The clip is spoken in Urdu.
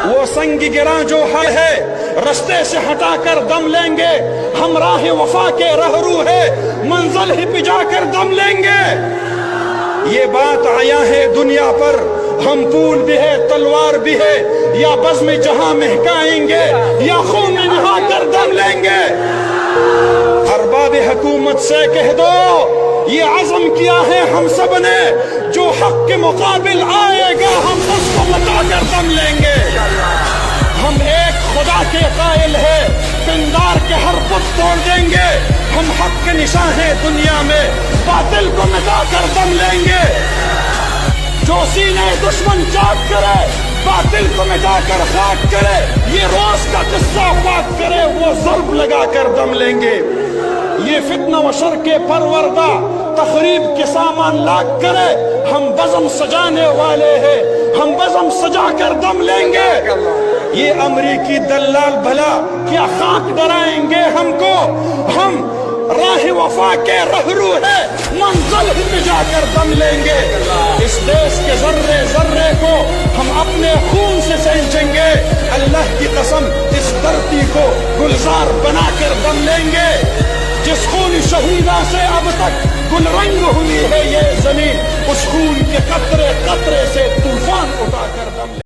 وہ سنگ گراں جو ہے رستے سے ہٹا کر دم لیں گے. ہم راہ وفا کے رہرو ہے منزل ہی پہ جا کر دم لیں گے. یہ بات آیا ہے دنیا پر ہم پھول بھی ہے تلوار بھی ہے یا بزم جہاں مہکائیں گے یا خون میں نہا کر دم لیں گے. ارباب حکومت سے کہہ دو یہ عزم کیا ہے ہم سب نے جو حق کے مقابل آئے گا ہم اس کو مٹا کر دم لیں گے. ہم ایک خدا کے قائل ہے پندار کے ہر بت توڑ دیں گے. ہم حق کے نشاں ہیں دنیا میں باطل کو مٹا کر دم لیں گے. جو سینے دشمن چاک کرے باطل کو مٹا کر خاک کرے یہ روز کا قصہ پاک کرے وہ ضرب لگا کر دم لیں گے. یہ فتنہ و شر کے پروردہ تخریب کے سامان لاگ کرے ہم بزم سجانے والے ہیں ہم بزم سجا کر دم لیں گے. یہ امریکی دلال بھلا کیا خاک ڈرائیں گے ہم کو. ہم راہ وفا کے رہرو ہے منزل ہی پہ جا کر دم لیں گے. اس دیش کے ذرے ذرے کو ہم اپنے خون سے سینچیں گے. اللہ کی قسم اس دھرتی کو گلزار بنا کر دم لیں گے. جس خون شہیدہ سے اب تک گل رنگ ہوئی ہے یہ زمین اس خون کے قطرے قطرے سے طوفان اٹھا کر دم لیں گے.